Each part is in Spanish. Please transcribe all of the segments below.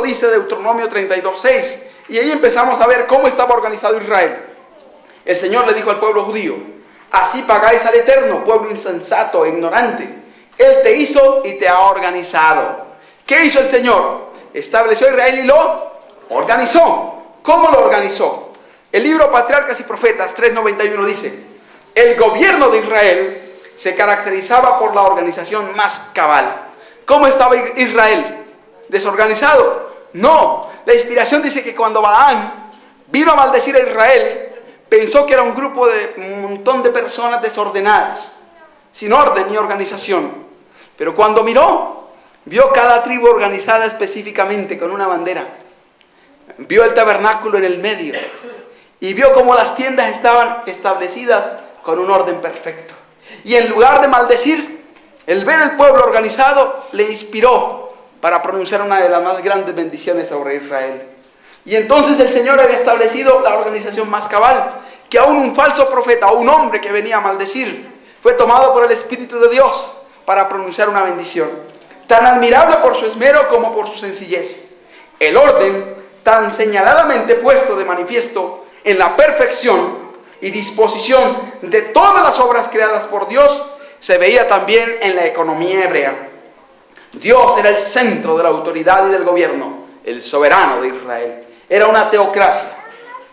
dice Deuteronomio 32:6, y ahí empezamos a ver cómo estaba organizado Israel. El Señor le dijo al pueblo judío: así pagáis al Eterno, pueblo insensato e ignorante. Él te hizo y te ha organizado. ¿Qué hizo el Señor? Estableció a Israel y lo organizó. ¿Cómo lo organizó? El libro Patriarcas y Profetas 3:91 dice: el gobierno de Israel se caracterizaba por la organización más cabal. ¿Cómo estaba Israel? ¿Desorganizado? No. La inspiración dice que cuando Balaam vino a maldecir a Israel, pensó que era un grupo de un montón de personas desordenadas, sin orden ni organización. Pero cuando miró, vio cada tribu organizada específicamente con una bandera. Vio el tabernáculo en el medio y vio cómo las tiendas estaban establecidas con un orden perfecto. Y en lugar de maldecir, el ver el pueblo organizado le inspiró para pronunciar una de las más grandes bendiciones sobre Israel. Y entonces el Señor había establecido la organización más cabal, que aún un falso profeta o un hombre que venía a maldecir fue tomado por el Espíritu de Dios para pronunciar una bendición, tan admirable por su esmero como por su sencillez. El orden tan señaladamente puesto de manifiesto en la perfección y disposición de todas las obras creadas por Dios se veía también en la economía hebrea. Dios era el centro de la autoridad y del gobierno, el soberano de Israel. Era una teocracia,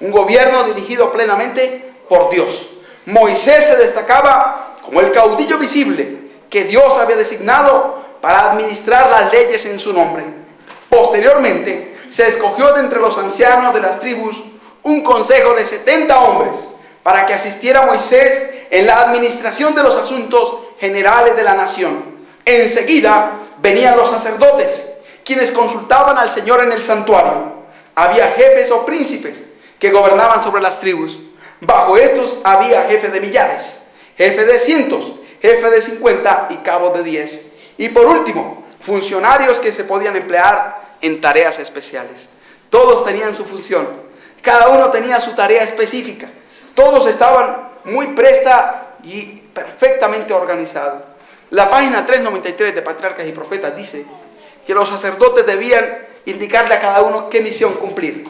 un gobierno dirigido plenamente por Dios. Moisés se destacaba como el caudillo visible que Dios había designado para administrar las leyes en su nombre. Posteriormente, se escogió de entre los ancianos de las tribus un consejo de 70 hombres para que asistiera a Moisés en la administración de los asuntos generales de la nación. Enseguida venían los sacerdotes, quienes consultaban al Señor en el santuario. Había jefes o príncipes que gobernaban sobre las tribus. Bajo estos había jefe de millares, jefe de cientos, jefe de 50 y cabo de 10. Y por último, funcionarios que se podían emplear en tareas especiales. Todos tenían su función, cada uno tenía su tarea específica. Todos estaban muy presta y perfectamente organizados. La página 393 de Patriarcas y Profetas dice que los sacerdotes debían indicarle a cada uno qué misión cumplir.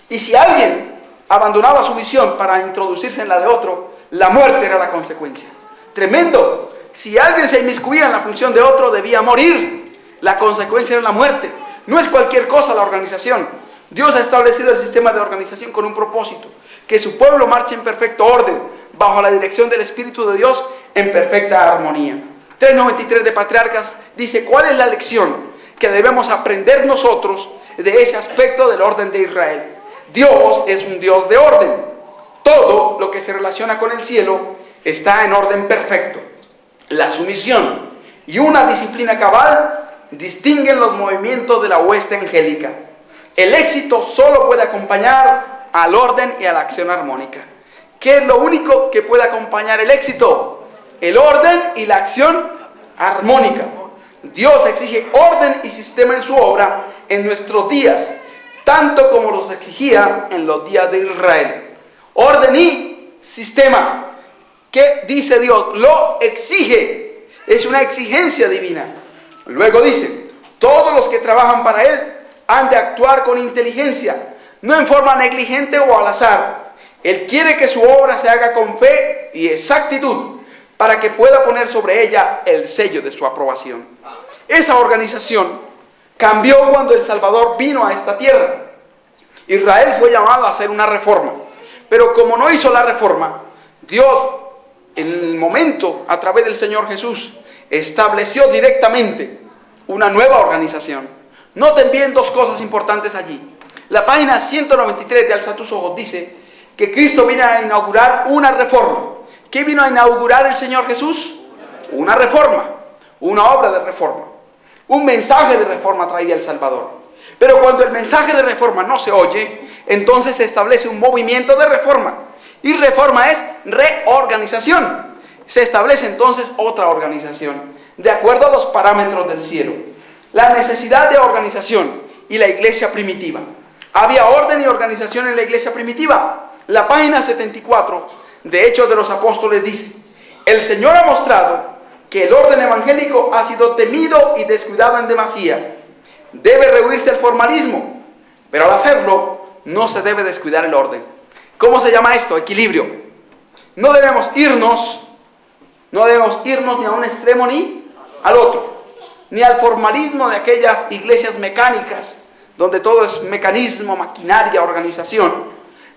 Y si alguien abandonaba su misión para introducirse en la de otro, la muerte era la consecuencia. Tremendo. Si alguien se inmiscuía en la función de otro, debía morir. La consecuencia era la muerte. No es cualquier cosa la organización. Dios ha establecido el sistema de organización con un propósito: que su pueblo marche en perfecto orden, bajo la dirección del Espíritu de Dios, en perfecta armonía. 393 de Patriarcas dice: ¿cuál es la lección que debemos aprender nosotros de ese aspecto del orden de Israel? Dios es un Dios de orden. Todo lo que se relaciona con el cielo está en orden perfecto. La sumisión y una disciplina cabal distinguen los movimientos de la hueste angélica. El éxito solo puede acompañar al orden y a la acción armónica. ¿Qué es lo único que puede acompañar el éxito? El orden y la acción armónica. Dios exige orden y sistema en su obra en nuestros días, tanto como los exigía en los días de Israel. Orden y sistema. ¿Qué dice Dios? Lo exige. Es una exigencia divina. Luego dice: todos los que trabajan para Él han de actuar con inteligencia, no en forma negligente o al azar. Él quiere que su obra se haga con fe y exactitud, para que pueda poner sobre ella el sello de su aprobación. Esa organización cambió cuando el Salvador vino a esta tierra. Israel fue llamado a hacer una reforma, pero como no hizo la reforma, Dios, en el momento, a través del Señor Jesús, estableció directamente una nueva organización. Noten bien dos cosas importantes allí. La página 193 de Alza tus Ojos dice que Cristo vino a inaugurar una reforma. ¿Qué vino a inaugurar el Señor Jesús? Una reforma, una obra de reforma. Un mensaje de reforma traía el Salvador. Pero cuando el mensaje de reforma no se oye, entonces se establece un movimiento de reforma. Y reforma es reorganización. Se establece entonces otra organización, de acuerdo a los parámetros del cielo. La necesidad de organización y la iglesia primitiva. Había orden y organización en la iglesia primitiva. La página 74 de Hechos de los Apóstoles dice: el Señor ha mostrado que el orden evangélico ha sido temido y descuidado en demasía. debe rehuirse el formalismo, pero al hacerlo no se debe descuidar el orden. ¿Cómo se llama esto? Equilibrio. No debemos irnos ni a un extremo ni al otro, ni al formalismo de aquellas iglesias mecánicas, donde todo es mecanismo, maquinaria, organización,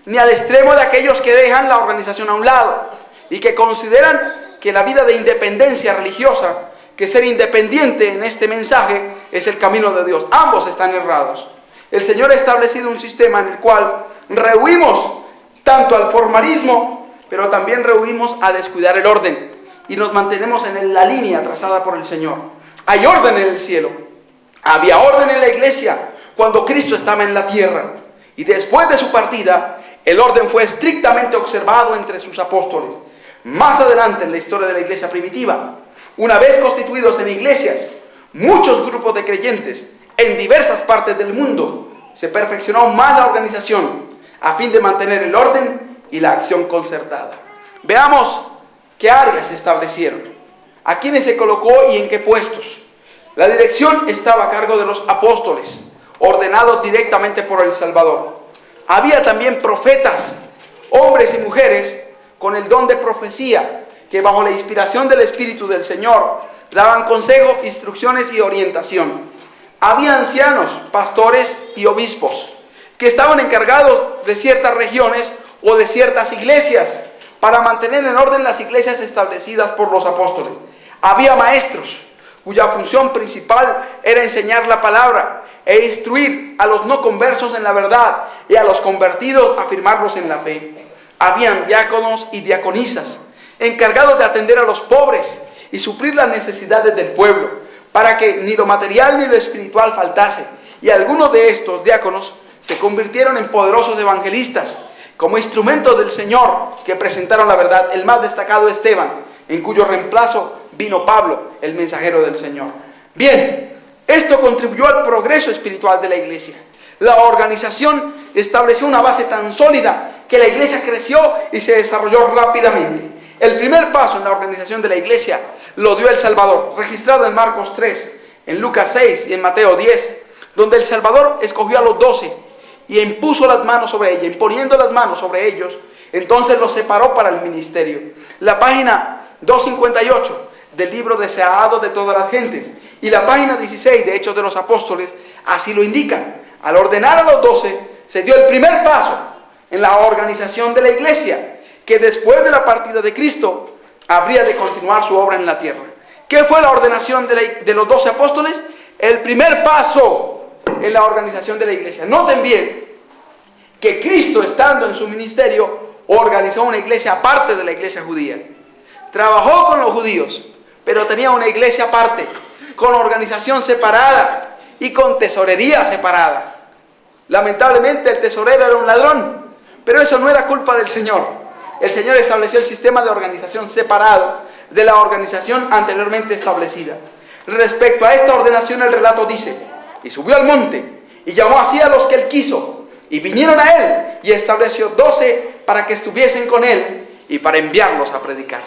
ni al extremo de aquellos que dejan la organización a un lado y que consideran que la vida de independencia religiosa, que ser independiente en este mensaje es el camino de Dios. Ambos están errados. El Señor ha establecido un sistema en el cual rehuimos tanto al formalismo, pero también rehuimos a descuidar el orden y nos mantenemos en la línea trazada por el Señor. Hay orden en el cielo. Había orden en la iglesia cuando Cristo estaba en la tierra, y después de su partida el orden fue estrictamente observado entre sus apóstoles. Más adelante en la historia de la iglesia primitiva, una vez constituidos en iglesias, muchos grupos de creyentes en diversas partes del mundo, se perfeccionó más la organización a fin de mantener el orden y la acción concertada. Veamos qué áreas se establecieron, a quiénes se colocó y en qué puestos. La dirección estaba a cargo de los apóstoles, ordenados directamente por el Salvador. Había también profetas, hombres y mujeres con el don de profecía, que bajo la inspiración del Espíritu del Señor daban consejo, instrucciones y orientación. Había ancianos, pastores y obispos que estaban encargados de ciertas regiones o de ciertas iglesias para mantener en orden las iglesias establecidas por los apóstoles. Había maestros cuya función principal era enseñar la palabra e instruir a los no conversos en la verdad y a los convertidos a afirmarlos en la fe. Habían diáconos y diaconisas encargados de atender a los pobres y suplir las necesidades del pueblo, para que ni lo material ni lo espiritual faltase. Y algunos de estos diáconos se convirtieron en poderosos evangelistas, como instrumentos del Señor que presentaron la verdad. El más destacado Esteban, en cuyo reemplazo vino Pablo, el mensajero del Señor. Bien, esto contribuyó al progreso espiritual de la iglesia. La organización estableció una base tan sólida que la iglesia creció y se desarrolló rápidamente. El primer paso en la organización de la iglesia lo dio el Salvador, registrado en Marcos 3, en Lucas 6 y en Mateo 10, donde el Salvador escogió a los 12 y impuso las manos sobre ellos. Imponiendo las manos sobre ellos, entonces los separó para el ministerio. La página 258 del libro Deseado de todas las gentes y la página 16 de Hechos de los Apóstoles así lo indican. Al ordenar a los 12, se dio el primer paso en la organización de la iglesia, que después de la partida de Cristo habría de continuar su obra en la tierra. ¿Qué fue la ordenación de los 12 apóstoles? El primer paso en la organización de la iglesia. Noten bien que Cristo, estando en su ministerio, organizó una iglesia aparte de la iglesia judía. Trabajó con los judíos, pero tenía una iglesia aparte, con organización separada y con tesorería separada. Lamentablemente el tesorero era un ladrón, pero eso no era culpa del Señor. El Señor estableció el sistema de organización separado de la organización anteriormente establecida. Respecto a esta ordenación, el relato dice: y subió al monte y llamó así a los que él quiso, y vinieron a él, y estableció 12 para que estuviesen con él y para enviarlos a predicar.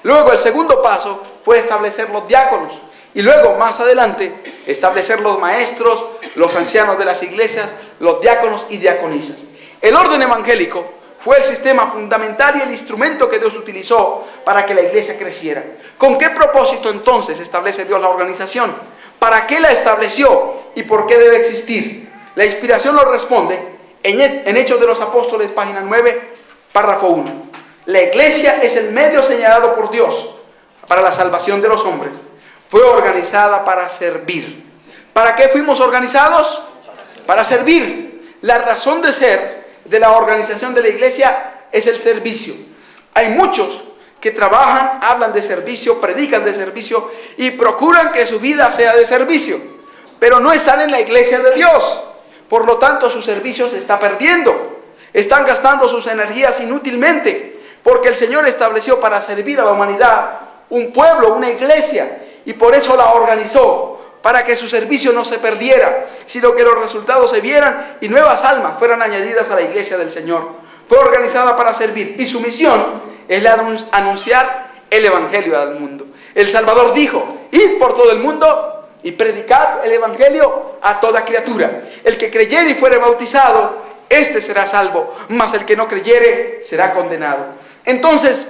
Luego el segundo paso fue establecer los diáconos, y luego más adelante establecer los maestros, los ancianos de las iglesias, los diáconos y diaconisas. El orden evangélico fue el sistema fundamental y el instrumento que Dios utilizó para que la iglesia creciera. ¿Con qué propósito entonces establece Dios la organización? ¿Para qué la estableció y por qué debe existir? La inspiración lo responde en Hechos de los Apóstoles, página 9, párrafo 1. La iglesia es el medio señalado por Dios para la salvación de los hombres. Fue organizada para servir. ¿Para qué fuimos organizados? Para servir. La razón de ser de la organización de la iglesia es el servicio. Hay muchos que trabajan, hablan de servicio, predican de servicio y procuran que su vida sea de servicio, pero no están en la iglesia de Dios. Por lo tanto, su servicio se está perdiendo. Están gastando sus energías inútilmente, porque el Señor estableció para servir a la humanidad un pueblo, una iglesia, y por eso la organizó, para que su servicio no se perdiera, sino que los resultados se vieran y nuevas almas fueran añadidas a la iglesia del Señor. Fue organizada para servir, y su misión es la de anunciar el evangelio al mundo. El Salvador dijo: id por todo el mundo y predicad el evangelio a toda criatura. El que creyere y fuere bautizado, este será salvo, mas el que no creyere será condenado. Entonces,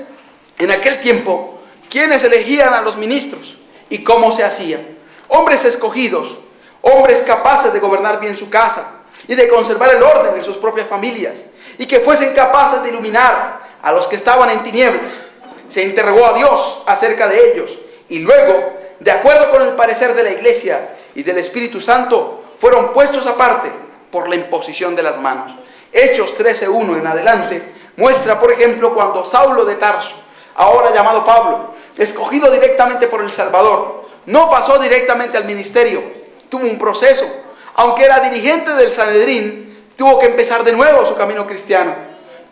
en aquel tiempo, ¿quiénes elegían a los ministros y cómo se hacía? Hombres escogidos, hombres capaces de gobernar bien su casa y de conservar el orden en sus propias familias, y que fuesen capaces de iluminar a los que estaban en tinieblas. Se interrogó a Dios acerca de ellos, y luego, de acuerdo con el parecer de la iglesia y del Espíritu Santo, fueron puestos aparte por la imposición de las manos. Hechos 13:1 en adelante muestra, por ejemplo, cuando Saulo de Tarso, ahora llamado Pablo, escogido directamente por el Salvador, no pasó directamente al ministerio, tuvo un proceso. Aunque era dirigente del Sanedrín, tuvo que empezar de nuevo su camino cristiano,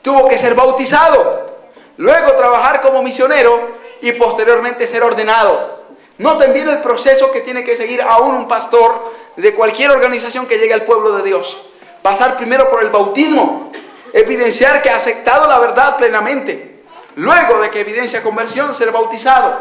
tuvo que ser bautizado, luego trabajar como misionero y posteriormente ser ordenado. Noten bien el proceso que tiene que seguir aún un pastor de cualquier organización que llegue al pueblo de Dios. Pasar primero por el bautismo, evidenciar que ha aceptado la verdad plenamente. Luego de que evidencia conversión, ser bautizado.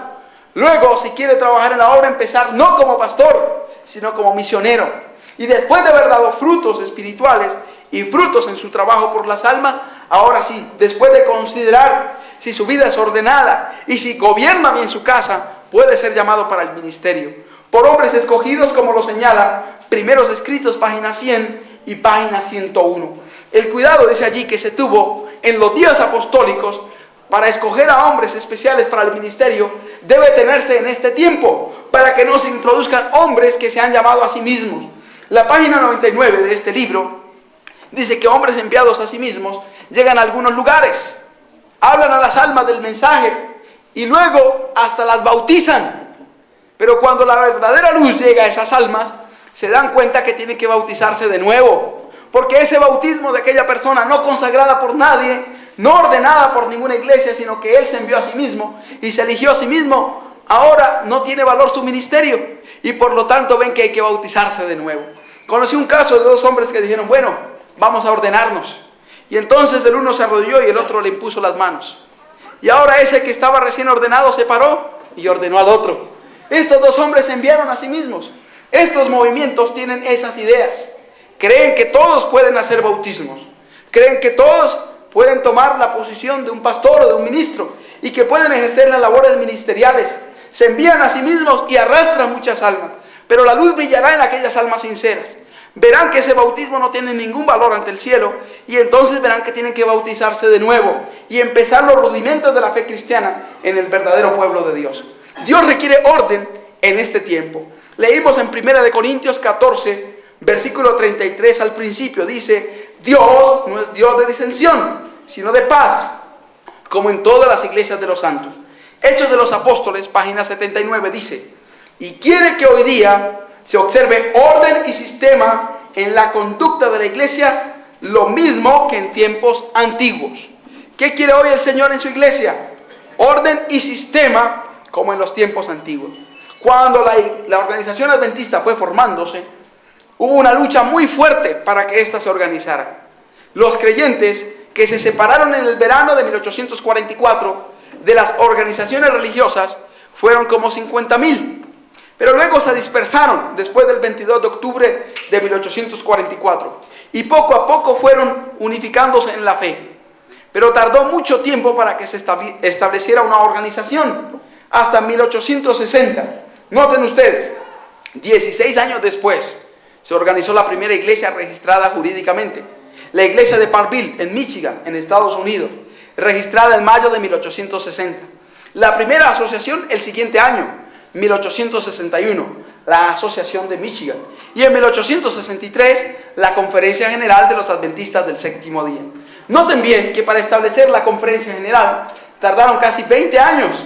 Luego, si quiere trabajar en la obra, empezar no como pastor, sino como misionero. Y después de haber dado frutos espirituales y frutos en su trabajo por las almas, ahora sí, después de considerar si su vida es ordenada y si gobierna bien su casa, puede ser llamado para el ministerio. Por hombres escogidos, como lo señala Primeros Escritos, página 100 y página 101. El cuidado, dice allí, que se tuvo en los días apostólicos para escoger a hombres especiales para el ministerio, debe tenerse en este tiempo, para que no se introduzcan hombres que se han llamado a sí mismos. La página 99 de este libro dice que hombres enviados a sí mismos llegan a algunos lugares, hablan a las almas del mensaje y luego hasta las bautizan. Pero cuando la verdadera luz llega a esas almas, se dan cuenta que tienen que bautizarse de nuevo, porque ese bautismo de aquella persona no consagrada por nadie, no ordenada por ninguna iglesia, sino que él se envió a sí mismo y se eligió a sí mismo, ahora no tiene valor su ministerio y por lo tanto ven que hay que bautizarse de nuevo. Conocí un caso de dos hombres que dijeron, bueno, vamos a ordenarnos. Y entonces el uno se arrodilló y el otro le impuso las manos. Y ahora ese que estaba recién ordenado se paró y ordenó al otro. Estos dos hombres se enviaron a sí mismos. Estos movimientos tienen esas ideas. Creen que todos pueden hacer bautismos. Creen que todos pueden tomar la posición de un pastor o de un ministro y que pueden ejercer las labores ministeriales. Se envían a sí mismos y arrastran muchas almas. Pero la luz brillará en aquellas almas sinceras. Verán que ese bautismo no tiene ningún valor ante el cielo y entonces verán que tienen que bautizarse de nuevo y empezar los rudimentos de la fe cristiana en el verdadero pueblo de Dios. Dios requiere orden en este tiempo. Leímos en 1 Corintios 14, versículo 33 al principio. Dice, Dios no es Dios de disensión, sino de paz, como en todas las iglesias de los santos. Hechos de los Apóstoles, página 79, dice, y quiere que hoy día se observe orden y sistema en la conducta de la iglesia, lo mismo que en tiempos antiguos. ¿Qué quiere hoy el Señor en su iglesia? Orden y sistema como en los tiempos antiguos. Cuando la organización adventista fue formándose, hubo una lucha muy fuerte para que ésta se organizara. Los creyentes que se separaron en el verano de 1844 de las organizaciones religiosas fueron como 50,000. Pero luego se dispersaron después del 22 de octubre de 1844 y poco a poco fueron unificándose en la fe. Pero tardó mucho tiempo para que se estableciera una organización, hasta 1860. Noten ustedes, 16 años después se organizó la primera iglesia registrada jurídicamente, la iglesia de Parkville, en Michigan, en Estados Unidos, registrada en mayo de 1860. La primera asociación el siguiente año, 1861, la Asociación de Michigan, y en 1863 la Conferencia General de los Adventistas del Séptimo Día. Noten bien que para establecer la Conferencia General tardaron casi 20 años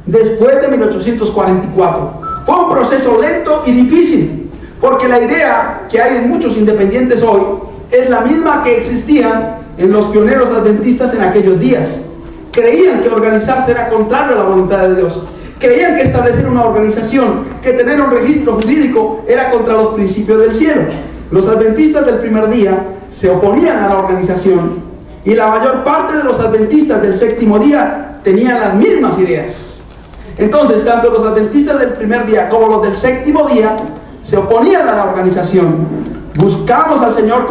después de 1844. Fue un proceso lento y difícil, porque la idea que hay en muchos independientes hoy es la misma que existía en los pioneros adventistas en aquellos días. Creían que organizarse era contrario a la voluntad de Dios. Creían que establecer una organización, que tener un registro jurídico, era contra los principios del cielo. Los adventistas del primer día se oponían a la organización y la mayor parte de los adventistas del séptimo día tenían las mismas ideas. Entonces, tanto los adventistas del primer día como los del séptimo día se oponían a la organización. Buscamos al Señor